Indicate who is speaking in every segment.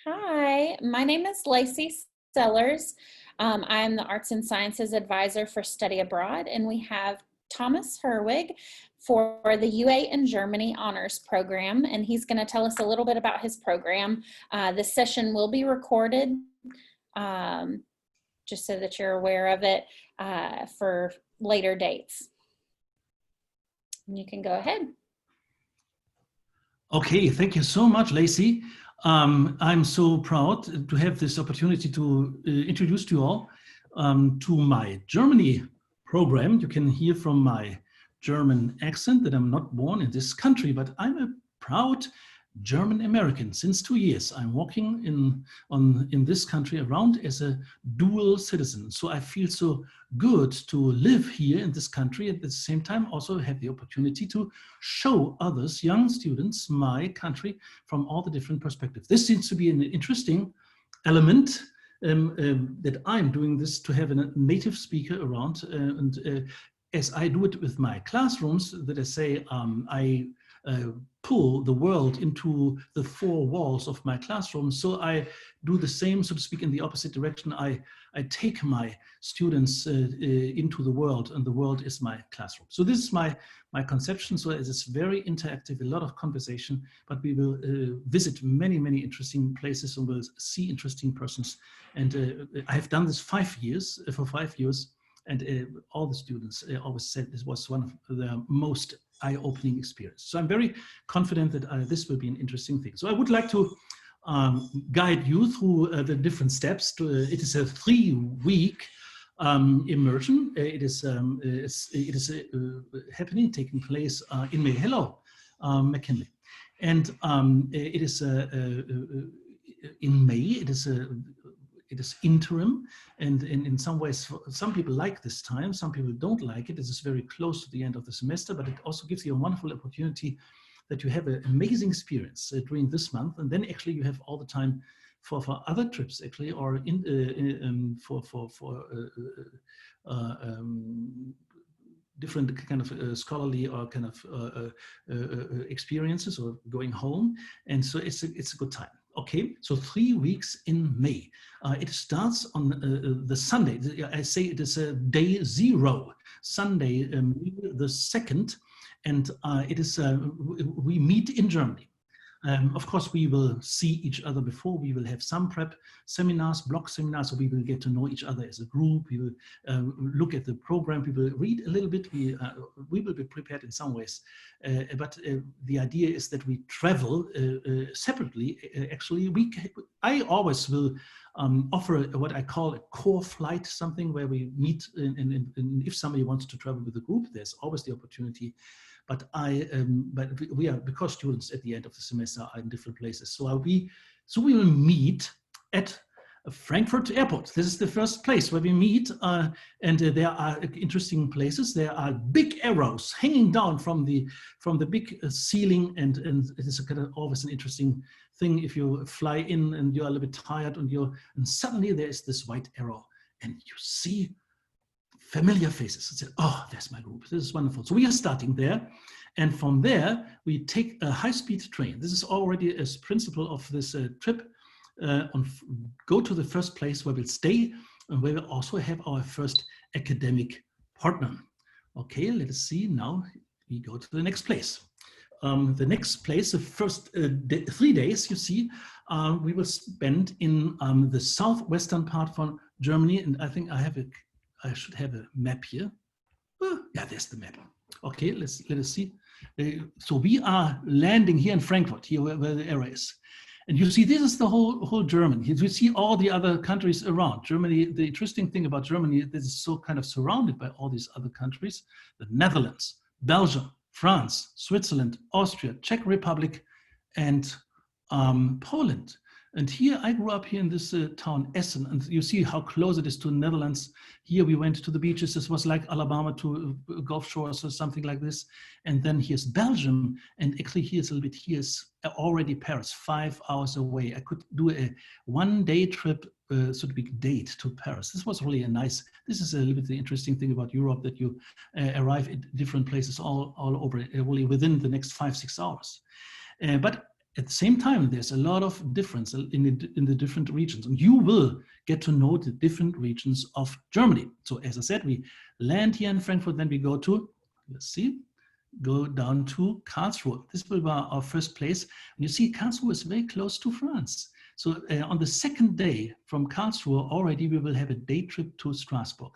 Speaker 1: Hi, my name is Lacey Sellers. I am the Arts and Sciences Advisor for Study Abroad, and we have Thomas Herwig for the UA in Germany Honors Program, and he's going to tell us a little bit about his program. This session will be recorded, just so that you're aware of it for later dates. And you can go ahead.
Speaker 2: Okay, thank you so much, Lacey. I'm so proud to have this opportunity to introduce to you all to my Germany program. You can hear from my German accent that I'm not born in this country, but I'm a proud German American. Since 2 years, I'm working in this country around as a dual citizen. So I feel so good to live here in this country, at the same time also have the opportunity to show others, young students, my country from all the different perspectives. This seems to be an interesting element that I'm doing this to have a native speaker around. As I do it with my classrooms, that I say I pull the world into the four walls of my classroom. So I do the same, so to speak, in the opposite direction. I take my students into the world, and the world is my classroom. So this is my conception. So it is very interactive, a lot of conversation, but we will visit many, many interesting places and we'll see interesting persons. And I have done this for 5 years, and all the students always said this was one of the most eye-opening experience. So I'm very confident that this will be an interesting thing. So I would like to guide you through the different steps. It is a 3-week immersion. It is happening, taking place in May. Hello, McKinley. And it is in May. It is interim, and in some ways, some people like this time, some people don't like it. This is very close to the end of the semester, but it also gives you a wonderful opportunity that you have an amazing experience during this month, and then actually you have all the time for other trips actually, or different kind of scholarly or kind of experiences or going home, and so it's a good time. Okay, so 3 weeks in May. It starts on the Sunday. I say it is a day 0, Sunday, the 2nd, and it is we meet in Germany. Of course, we will see each other before. We will have some prep seminars, block seminars, so we will get to know each other as a group. We will look at the program. We will read a little bit. We will be prepared in some ways. But the idea is that we travel separately. Actually, I always will offer what I call a core flight, something where we meet. And if somebody wants to travel with a group, there's always the opportunity. But we are, because students at the end of the semester are in different places. So we will meet at Frankfurt Airport. This is the first place where we meet, and there are interesting places. There are big arrows hanging down from the big ceiling, and it is kind of always an interesting thing if you fly in and you're a little bit tired, and suddenly there is this white arrow, and you see familiar faces and said, oh, there's my group. This is wonderful. So we are starting there. And from there, we take a high-speed train. This is already a principle of this trip. Go to the first place where we'll stay and where we'll also have our first academic partner. Okay, let us see. Now we go to the next place. The next place, the first 3 days, you see, we will spend in the southwestern part of Germany. And I think I should have a map here. Oh, yeah, there's the map. Okay, let us see. So we are landing here in Frankfurt, here where the arrow is. And you see, this is the whole Germany. You see all the other countries around. Germany, the interesting thing about Germany, this is so kind of surrounded by all these other countries. The Netherlands, Belgium, France, Switzerland, Austria, Czech Republic, and Poland. And here, I grew up here in this town, Essen, and you see how close it is to the Netherlands. Here we went to the beaches. This was like Alabama to Gulf Shores or something like this. And then here's Belgium, and actually here's a little bit, here's already Paris, 5 hours away. I could do a 1-day trip, so to speak, date to Paris. This was really this is a little bit the interesting thing about Europe, that you arrive at different places all over, really within the next 5-6 hours. But at the same time, there's a lot of difference in the different regions, and you will get to know the different regions of Germany. So as I said, we land here in Frankfurt, then we go to, let's see, go down to Karlsruhe. This will be our first place. And you see, Karlsruhe is very close to France. So on the second day from Karlsruhe, already we will have a day trip to Strasbourg.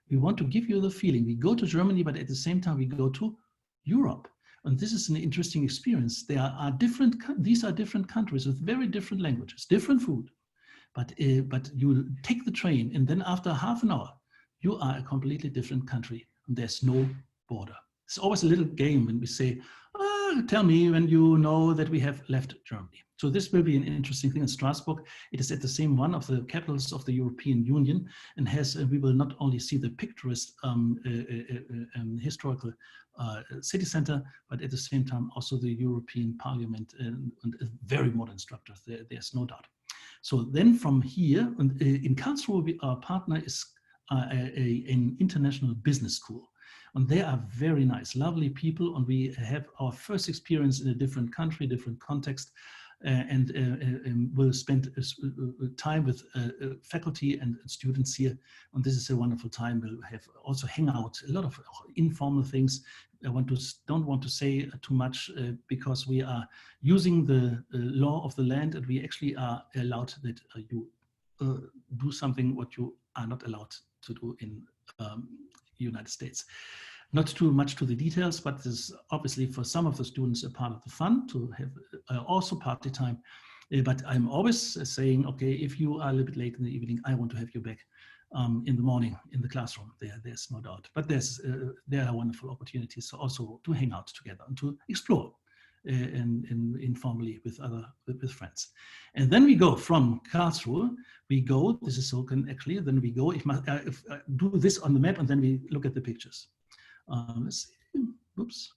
Speaker 2: We want to give you the feeling, we go to Germany, but at the same time we go to Europe. And this is an interesting experience. These are different countries with very different languages, different food. But you take the train, and then after half an hour, you are a completely different country, and there's no border. It's always a little game when we say, oh, tell me when you know that we have left Germany. So this will be an interesting thing in Strasbourg. It is at the same one of the capitals of the European Union, and we will not only see the picturesque historical city center, but at the same time also the European Parliament and a very modern structure. There's no doubt. So then from here, in Karlsruhe, our partner is an international business school. And they are very nice, lovely people. And we have our first experience in a different country, different context, and we'll spend time with faculty and students here. And this is a wonderful time. We'll have also hang out, a lot of informal things. I don't want to say too much because we are using the law of the land, and we actually are allowed that you do something what you are not allowed to do in United States. Not too much to the details, but this is obviously for some of the students a part of the fun to have also party time. But I'm always saying, okay, if you are a little bit late in the evening, I want to have you back in the morning in the classroom. There's no doubt. But there are wonderful opportunities also to hang out together and to explore informally with friends. And then we go from Karlsruhe, this is so actually, then we go, if do this on the map, and then we look at the pictures. Let's see, oops,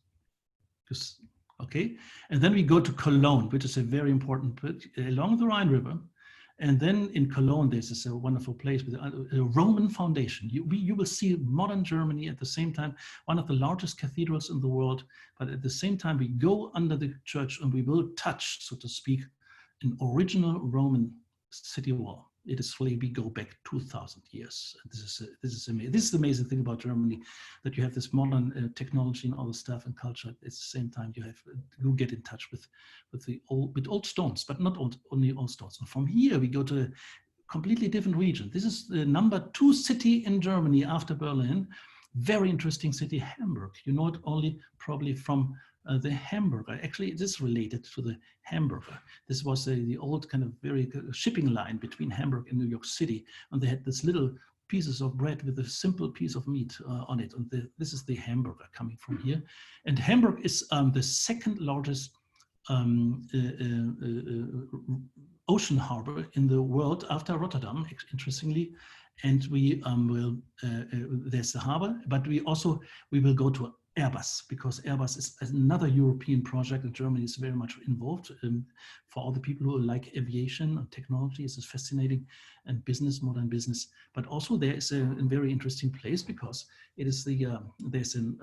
Speaker 2: just, okay. And then we go to Cologne, which is a very important bit along the Rhine River. And then in Cologne, there's this wonderful place with a Roman foundation. You will see modern Germany at the same time, one of the largest cathedrals in the world. But at the same time, we go under the church and we will touch, so to speak, an original Roman city wall. It is really, we go back 2,000 years. And this is amazing. This is the amazing thing about Germany, that you have this modern technology and all the stuff and culture. At the same time, you get in touch with old stones, but not only old stones. And from here, we go to a completely different region. This is the #2 city in Germany after Berlin. Very interesting city, Hamburg. You know it only probably from the hamburger. Actually, it is related to the hamburger. This was the old kind of very shipping line between Hamburg and New York City. And they had this little pieces of bread with a simple piece of meat on it. And this is the hamburger coming from here. And Hamburg is the second largest ocean harbor in the world after Rotterdam, interestingly. And we there's the harbor, but we will go to Airbus, because Airbus is another European project, and Germany is very much involved. For all the people who like aviation and technology, it's fascinating, and business, modern business. But also there is a very interesting place, because it is there's a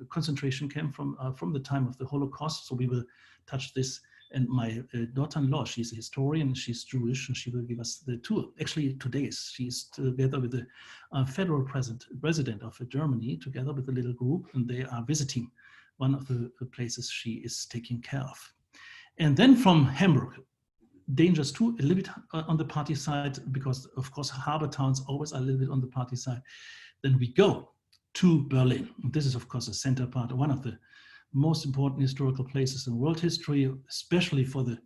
Speaker 2: concentration camp from the time of the Holocaust. So we will touch this. And my daughter-in-law, she's a historian, she's Jewish, and she will give us the tour. Actually, today she's together with the federal president of Germany, together with a little group, and they are visiting one of the places she is taking care of. And then from Hamburg, dangers too, a little bit on the party side, because of course harbor towns always are a little bit on the party side. Then we go to Berlin. This is of course a center part, one of the most important historical places in world history, especially for the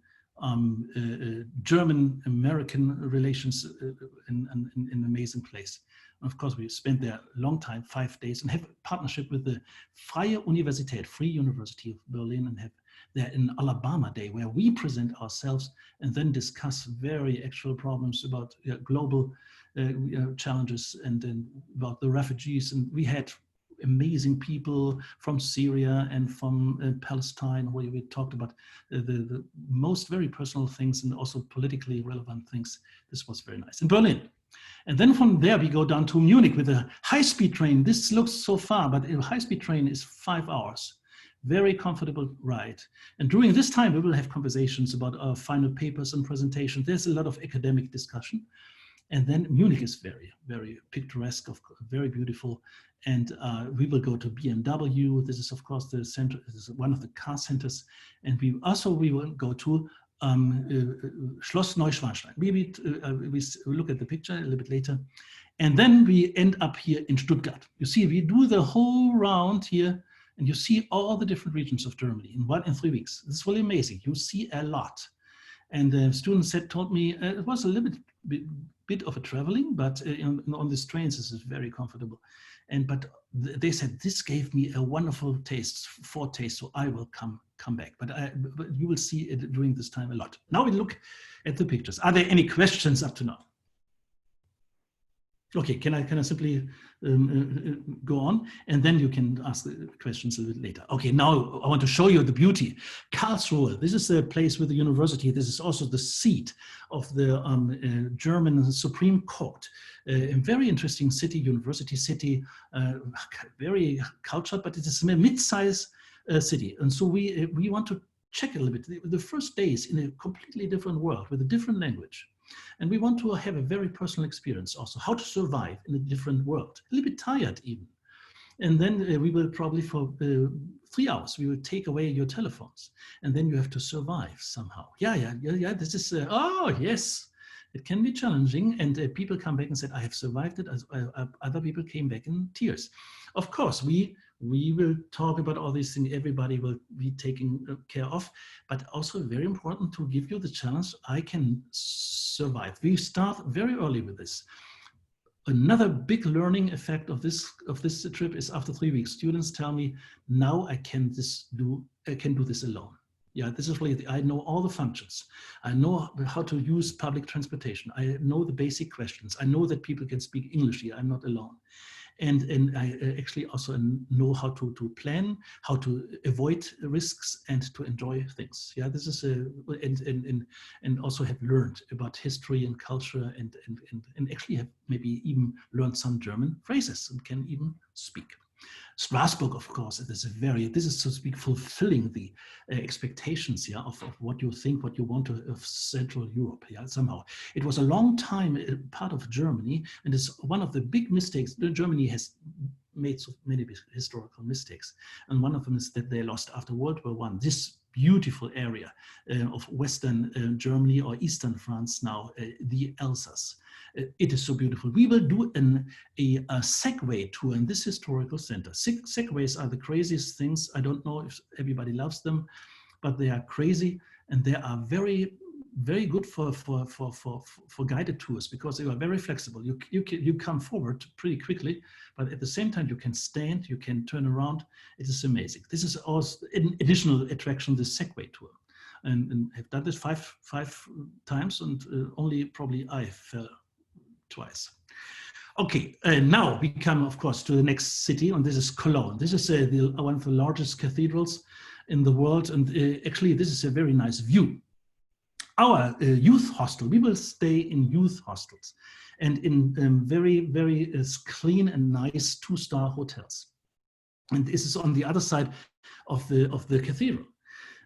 Speaker 2: German-American relations, an amazing place. And of course, we spent there a long time, 5 days, and have a partnership with the Freie Universität, Free University of Berlin, and have there an Alabama Day where we present ourselves and then discuss very actual problems about global challenges and about the refugees. And we had amazing people from Syria and from Palestine, where we talked about the most very personal things and also politically relevant things. This was very nice. In Berlin. And then from there we go down to Munich with a high-speed train. This looks so far, but a high-speed train is 5 hours. very comfortable ride. And during this time, we will have conversations about our final papers and presentations. There's a lot of academic discussion. And then Munich is very, very picturesque, very beautiful. And we will go to BMW. This is, of course, the center. This is one of the car centers. And we will go to Schloss Neuschwanstein. We look at the picture a little bit later. And then we end up here in Stuttgart. You see, we do the whole round here, and you see all the different regions of Germany in 3 weeks. It's really amazing. You see a lot. And the students told me it was a little bit of a traveling, but on these trains, this is very comfortable. But they said, this gave me a wonderful foretaste, so I will come back. But you will see it during this time a lot. Now we look at the pictures. Are there any questions up to now? Okay, can I simply go on, and then you can ask the questions a little later. Okay, now I want to show you the beauty. Karlsruhe, this is a place with the university. This is also the seat of the German Supreme Court. A very interesting city, university city, very cultured, but it is a mid-size city. And so we want to check a little bit. The first days in a completely different world with a different language. And we want to have a very personal experience also, how to survive in a different world, a little bit tired even. And then we will probably for 3 hours, we will take away your telephones, and then you have to survive somehow. Yeah, this is, oh yes, it can be challenging. And people come back and said, I have survived it. Other people came back in tears. Of course, we will talk about all these things. Everybody will be taken care of, but also very important to give you the challenge. I can survive. We start very early with this. Another big learning effect of this trip is after 3 weeks, students tell me, now I can do this alone. Yeah, this is really, I know all the functions. I know how to use public transportation. I know the basic questions. I know that people can speak English here. I'm not alone. And I actually also know how to plan, how to avoid risks, and to enjoy things. Yeah, this is and also have learned about history and culture, and actually have maybe even learned some German phrases and can even speak. Strasbourg, of course, this is, so to speak, fulfilling the expectations, yeah, of what you think, what you want of Central Europe. Yeah, somehow it was a long time part of Germany, and it's one of the big mistakes. Germany has made so many historical mistakes, and one of them is that they lost after World War I this beautiful area of Western Germany, or Eastern France now, the Alsace. It is so beautiful. We will do a Segway tour in this historical center. Segways are the craziest things. I don't know if everybody loves them, but they are crazy, and they are very, very good for guided tours, because they are very flexible. You come forward pretty quickly, but at the same time you can stand, you can turn around. It is amazing. This is also an additional attraction, the Segway tour, and I've done this five times, and only probably I fell twice. Okay, now we come, of course, to the next city, and this is Cologne. This is one of the largest cathedrals in the world, and actually this is a very nice view. Our youth hostel, we will stay in youth hostels and in very, very clean and nice 2-star hotels. And this is on the other side of the cathedral.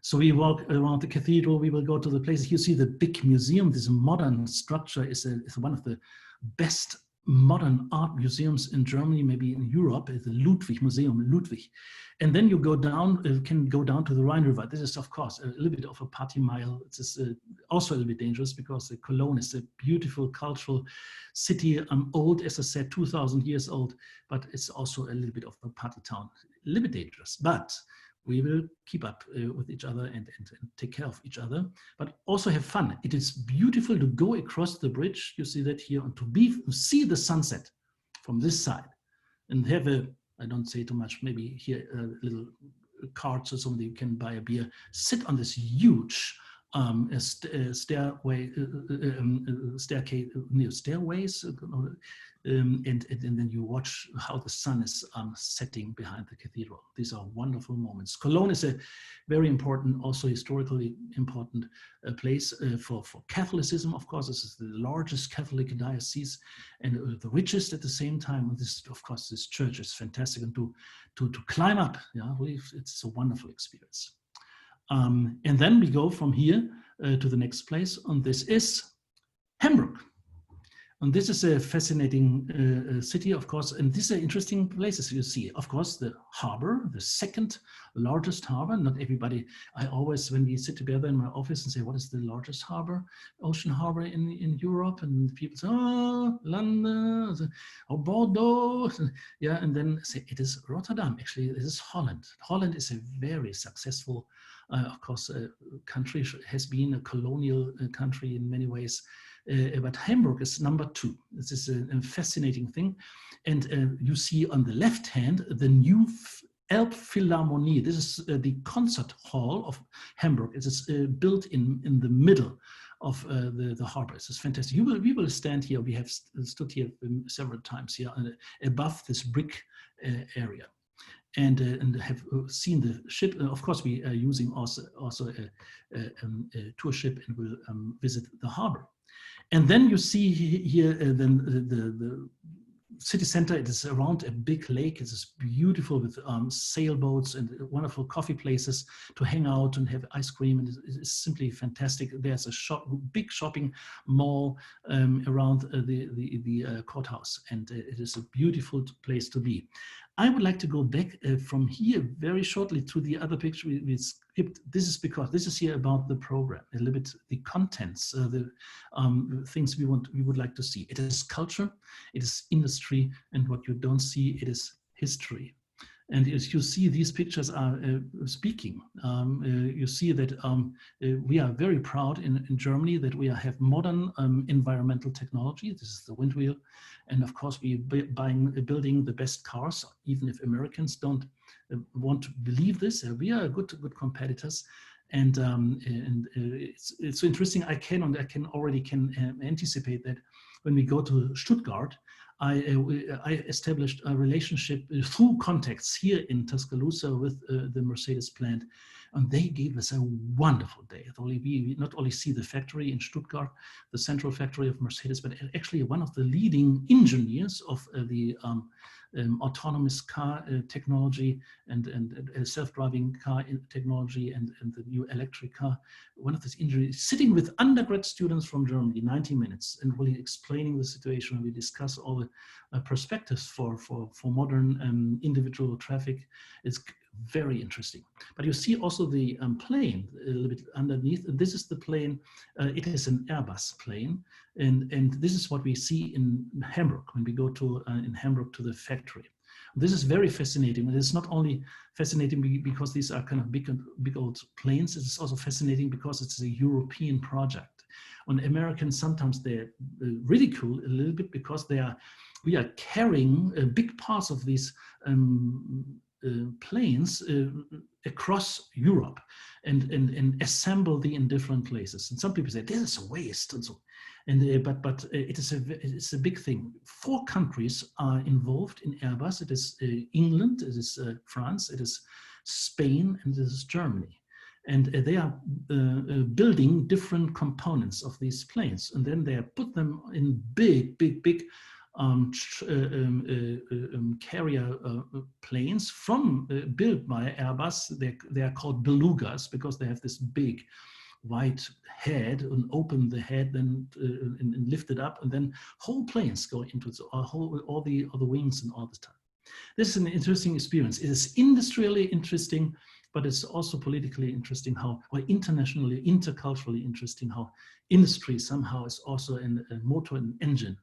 Speaker 2: So we walk around the cathedral, we will go to the places. You see the big museum. This modern structure is one of the best modern art museums in Germany, maybe in Europe, the Ludwig Museum, Ludwig. And then you can go down to the Rhine River. This is, of course, a little bit of a party mile. It's also a little bit dangerous, because Cologne is a beautiful cultural city, old, as I said, 2,000 years old, but it's also a little bit of a party town, a little bit dangerous. But we will keep up with each other and take care of each other, but also have fun. It is beautiful to go across the bridge. You see that here, and to see the sunset from this side, and have I don't say too much, maybe here a little carts or something, you can buy a beer, sit on this huge stairways, and then you watch how the sun is setting behind the cathedral. These are wonderful moments. Cologne is a very important, also historically important place for Catholicism. Of course, this is the largest Catholic diocese and the richest at the same time. And this, of course, this church is fantastic, and to climb up, yeah, it's a wonderful experience. And then we go from here to the next place, and this is Hamburg. And this is a fascinating city, of course, and these are interesting places you see. Of course, the harbor, the second largest harbor. Not everybody, I always, when we sit together in my office and say, what is the largest harbor, ocean harbor in Europe? And people say, oh, London, or Bordeaux. Yeah, and then say, it is Rotterdam. Actually, it is Holland. Holland is a very successful, of course, country, has been a colonial country in many ways. But Hamburg is number 2. This is a fascinating thing. And you see on the left hand, the new Elbphilharmonie. This is the concert hall of Hamburg. It is built in the middle of the harbor. This is fantastic. We will stand here. We have stood here several times here above this brick area. And have seen the ship. Of course, we are using also a tour ship and will visit the harbor. And then you see here then the city center. It is around a big lake. It is beautiful with sailboats and wonderful coffee places to hang out and have ice cream. And it's simply fantastic. There's a big shopping mall around the courthouse, and it is a beautiful place to be. I would like to go back from here very shortly to the other picture we skipped. This is because this is here about the program, a little bit the contents, the things we would like to see. It is culture, it is industry, and what you don't see, it is history. And as you see, these pictures are speaking. You see that we are very proud in Germany that we have modern environmental technology. This is the wind wheel. And of course, we are building the best cars, even if Americans don't want to believe this. We are good competitors. And it's so interesting. I can already anticipate that when we go to Stuttgart, I established a relationship through contacts here in Tuscaloosa with the Mercedes plant, and they gave us a wonderful day. We not only see the factory in Stuttgart, the central factory of Mercedes, but actually one of the leading engineers of the autonomous car technology and self-driving car technology and the new electric car. One of these engineers sitting with undergrad students from Germany, 90 minutes, and really explaining the situation. We discuss all the perspectives for modern individual traffic. It's very interesting. But you see also the plane a little bit underneath. This is the plane. It is an Airbus plane, and this is what we see in Hamburg when we go to in Hamburg to the factory. This is very fascinating. And it's not only fascinating because these are kind of big old planes. It is also fascinating because it's a European project. And Americans sometimes they ridicule a little bit because we are carrying big parts of these planes across Europe and assemble them in different places. And some people say this is a waste and so. And but it's a big thing. 4 countries are involved in Airbus. It is England, it is France, it is Spain, and it is Germany. And they are building different components of these planes, and then they put them in big carrier planes built by Airbus. They are called belugas because they have this big white head, and open the head then and lift it up, and then whole planes go into all the wings and all the time. This is an interesting experience. It is industrially interesting, but it's also politically interesting or internationally, interculturally interesting how industry somehow is also a motor and engine,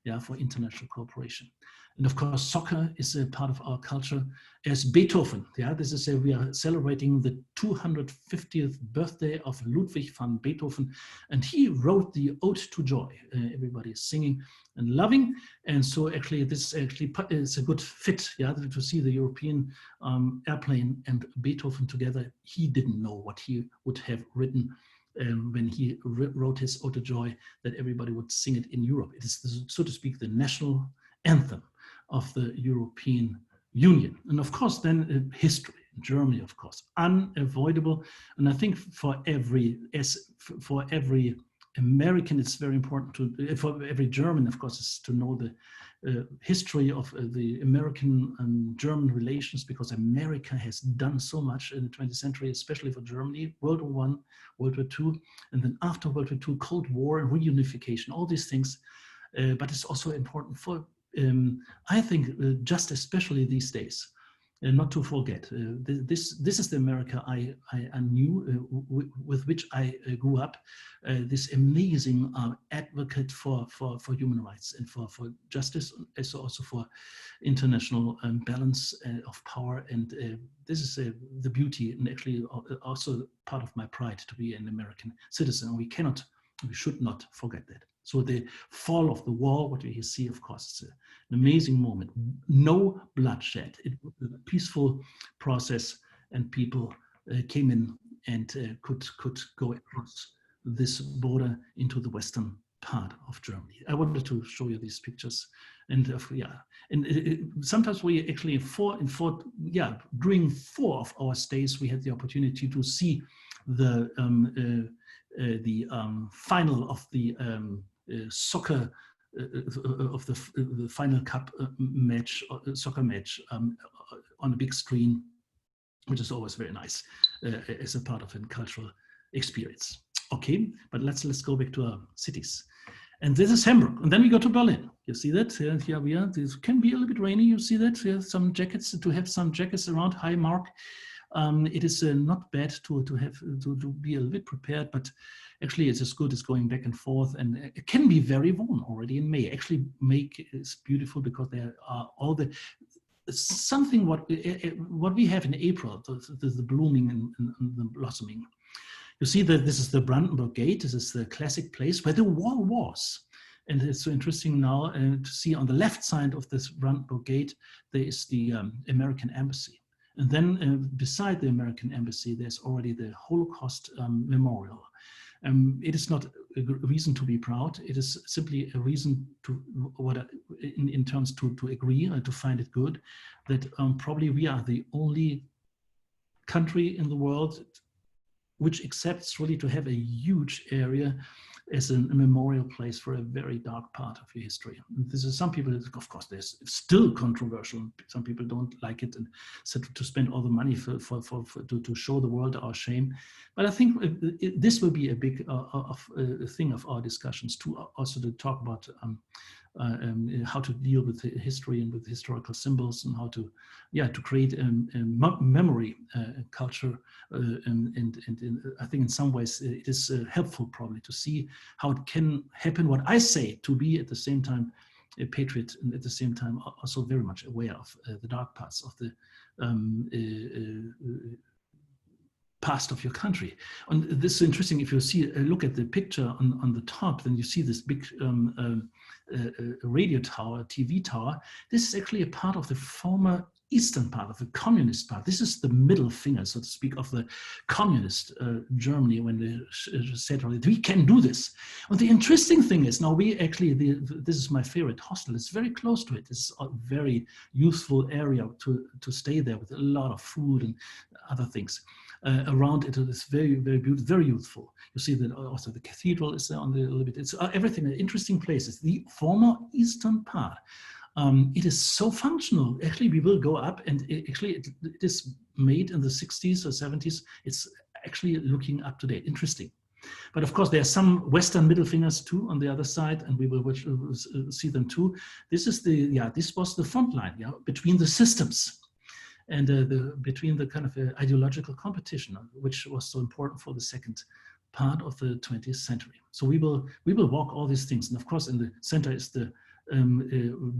Speaker 2: yeah, for international cooperation. And of course, soccer is a part of our culture as Beethoven. Yeah, this is we are celebrating the 250th birthday of Ludwig van Beethoven, and he wrote the Ode to Joy. Everybody is singing and loving, and so actually this is a good fit. Yeah, to see the European airplane and Beethoven together. He didn't know what he would have written when he wrote his Ode to Joy, that everybody would sing it in Europe. It is, so to speak, the national anthem of the European Union. And of course, then history, Germany, of course, unavoidable. And I think for every American, it's very important to, for every German, of course, is to know the history of the American and German relations, because America has done so much in the 20th century, especially for Germany, World War I, World War II, and then after World War II, Cold War and reunification, all these things. But it's also important for, I think, just especially these days, not to forget, this is the America I knew, with which I grew up, this amazing advocate for human rights and for justice, as also for international balance of power. And this is the beauty, and actually also part of my pride to be an American citizen. We should not forget that. So the fall of the wall, what we see, of course, is an amazing moment. No bloodshed. It was a peaceful process, and people came in and could go across this border into the western part of Germany. I wanted to show you these pictures, and sometimes we actually during 4 of our stays we had the opportunity to see the final of the soccer of the final cup match, soccer match on a big screen, which is always very nice as a part of a cultural experience. Okay, but let's go back to our cities. And this is Hamburg, and then we go to Berlin. You see that? Here we are. This can be a little bit rainy. You see that? Have some jackets, to have some jackets around. Hi, Mark. It is not bad to be a little bit prepared, but actually it's as good as going back and forth, and it can be very warm already in May. Actually, May is beautiful because there are all the something what we have in April, the blooming and the blossoming. You see that this is the Brandenburg Gate. This is the classic place where the wall was. And it's so interesting now to see on the left side of this Brandenburg Gate, there is the American Embassy. And then beside the American Embassy, there's already the Holocaust Memorial. It is not a reason to be proud. It is simply a reason to, in terms to agree or to find it good, that probably we are the only country in the world which accepts really to have a huge area as a memorial place for a very dark part of your history. This is some people, of course, there's still controversial. Some people don't like it, and so to spend all the money to show the world our shame. But I think this will be a big thing of our discussions too, also to talk about how to deal with history and with historical symbols, and how to create a memory culture. And I think in some ways it is helpful probably to see how it can happen. What I say, to be at the same time a patriot, and at the same time also very much aware of the dark parts of the past of your country. And this is interesting. If you see, look at the picture on the top, then you see this big radio tower, TV tower. This is actually a part of the former eastern part of the communist part. This is the middle finger, so to speak, of the communist Germany, when they said, we can do this. And the interesting thing is, now we actually, this is my favorite hostel. It's very close to it. It's a very useful area to stay there, with a lot of food and other things. Around it is very, very beautiful, very youthful. You see that also the cathedral is there on the little bit. It's everything, interesting places. The former eastern part. It is so functional. Actually, we will go up, and it is made in the 60s or 70s. It's actually looking up to date. Interesting. But of course, there are some Western middle fingers too on the other side, and we will see them too. This is this was the front line, between the systems, and between the kind of ideological competition, which was so important for the second part of the 20th century. So we will walk all these things, and of course, in the center is the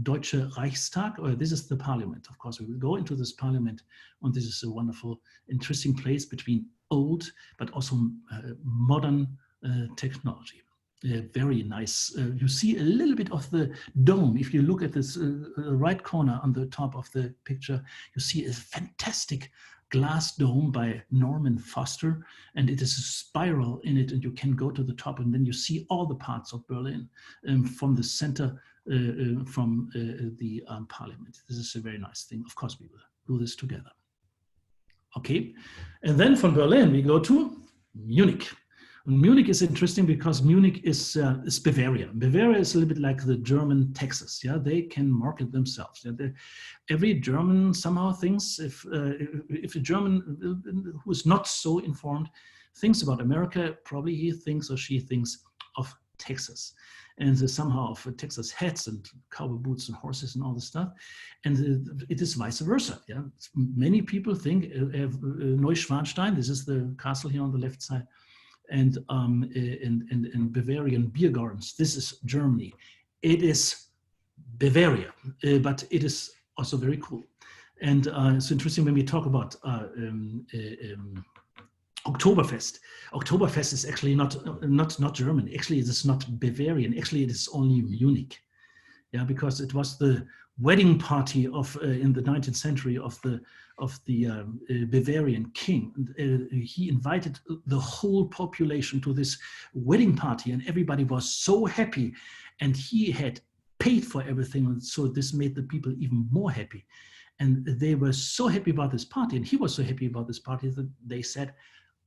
Speaker 2: Deutsche Reichstag, or this is the parliament. Of course, we will go into this parliament, and this is a wonderful, interesting place between old but also modern technology. Very nice. You see a little bit of the dome. If you look at this right corner on the top of the picture, you see a fantastic glass dome by Norman Foster, and it is a spiral in it, and you can go to the top, and then you see all the parts of Berlin from the center from the parliament. This is a very nice thing. Of course, we will do this together. Okay, and then from Berlin we go to Munich. And Munich is interesting because Munich is Bavaria. Bavaria is a little bit like the German Texas. Yeah, they can market themselves. Yeah? Every German somehow thinks if a German who is not so informed thinks about America, probably he thinks or she thinks of Texas. And somehow of Texas hats and cowboy boots and horses and all this stuff. And it is vice versa. Yeah, many people think Neuschwanstein, this is the castle here on the left side, and in Bavarian beer gardens, this is Germany. It is Bavaria, but it is also very cool. And it's interesting when we talk about Oktoberfest. Oktoberfest is actually not German. Actually, it is not Bavarian. Actually, it is only Munich. Yeah, because it was the wedding party of in the 19th century of the Bavarian king. He invited the whole population to this wedding party, and everybody was so happy. And he had paid for everything, and so this made the people even more happy. And they were so happy about this party, and he was so happy about this party that they said,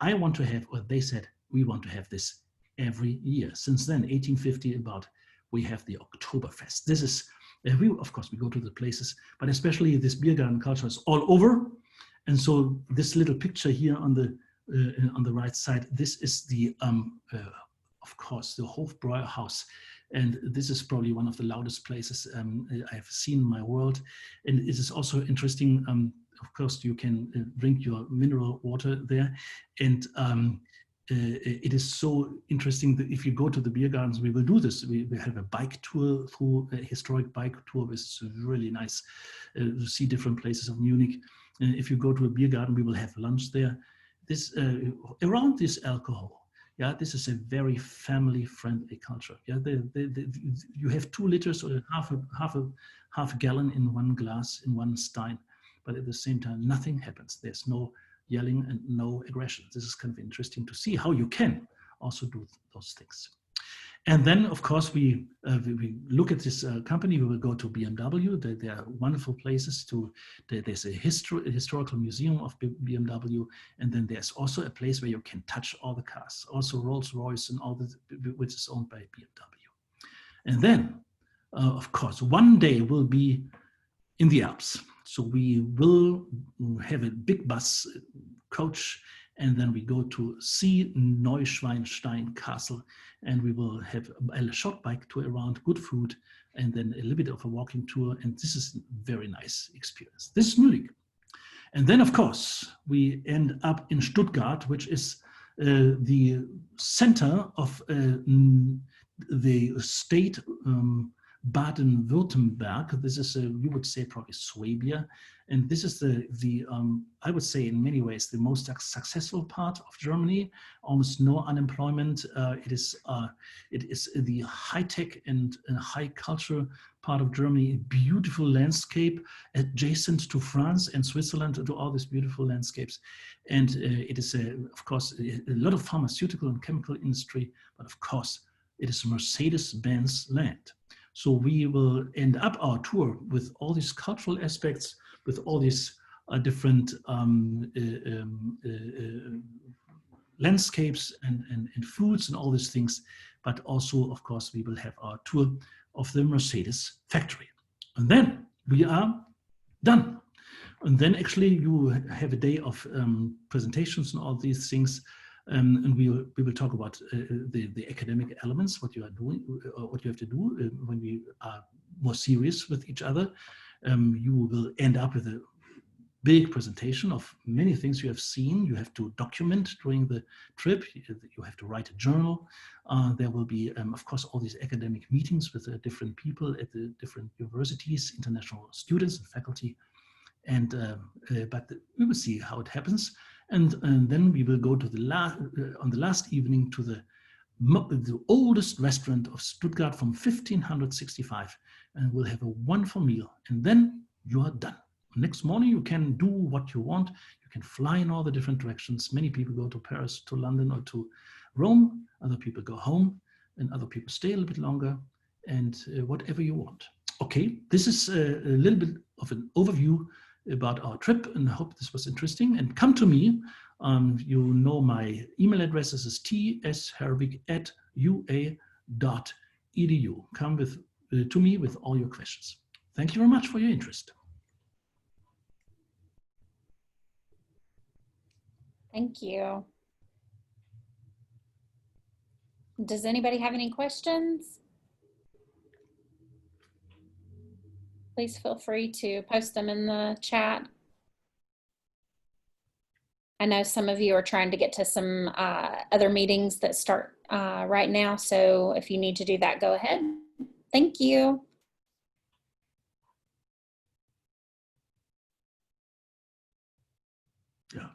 Speaker 2: I want to have, or they said, we want to have this every year. Since then, 1850 about, we have the Oktoberfest. This is, of course, we go to the places, but especially this beer garden culture is all over. And so this little picture here on the right side, this is the, of course, the Hofbräu house. And this is probably one of the loudest places I have seen in my world. And it is also interesting, of course, you can drink your mineral water there. And it is so interesting that if you go to the beer gardens, we will do this. We have a bike tour through a historic bike tour, which is really nice to see different places of Munich. And if you go to a beer garden, we will have lunch there. This around this alcohol. Yeah, this is a very family-friendly culture. Yeah, you have 2 liters or half a gallon in one glass, in one stein, but at the same time, nothing happens. There's no yelling and no aggression. This is kind of interesting to see how you can also do those things. And then, of course, we look at this company. We will go to BMW. There are wonderful places to. There's a historical museum of BMW, and then there's also a place where you can touch all the cars, also Rolls-Royce and all the, which is owned by BMW. And then, of course, one day will be in the Alps. So we will have a big bus coach, and then we go to see Neuschwanstein Castle, and we will have a short bike tour around, good food, and then a little bit of a walking tour. And this is a very nice experience. This is Munich. And then, of course, we end up in Stuttgart, which is the center of the state Baden-Wurttemberg. This is, you would say, probably Swabia. And this is I would say in many ways, the most successful part of Germany. Almost no unemployment. It is the high-tech and high culture part of Germany. Beautiful landscape adjacent to France and Switzerland, to all these beautiful landscapes. And it is, of course, a lot of pharmaceutical and chemical industry, but of course, it is Mercedes-Benz land. So we will end up our tour with all these cultural aspects, with all these different landscapes and foods and all these things. But also, of course, we will have our tour of the Mercedes factory. And then we are done. And then actually you have a day of presentations and all these things. And we will talk about the academic elements, what you are doing, what you have to do when we are more serious with each other. You will end up with a big presentation of many things you have seen. You have to document during the trip. You have to write a journal. There will be, of course, all these academic meetings with different people at the different universities, international students and faculty. And but we will see how it happens. And then we will go to on the last evening to the oldest restaurant of Stuttgart from 1565, and we'll have a wonderful meal. And then you are done. Next morning you can do what you want. You can fly in all the different directions. Many people go to Paris, to London, or to Rome. Other people go home, and other people stay a little bit longer. and whatever you want. Okay, this is a little bit of an overview about our trip, and I hope this was interesting. And come to me. You know my email address is tsherwig@ua.edu. Come to me with all your questions. Thank you very much for your interest.
Speaker 1: Thank you. Does anybody have any questions? Please feel free to post them in the chat. I know some of you are trying to get to some other meetings that start right now. So if you need to do that, go ahead. Thank you.
Speaker 2: Yeah.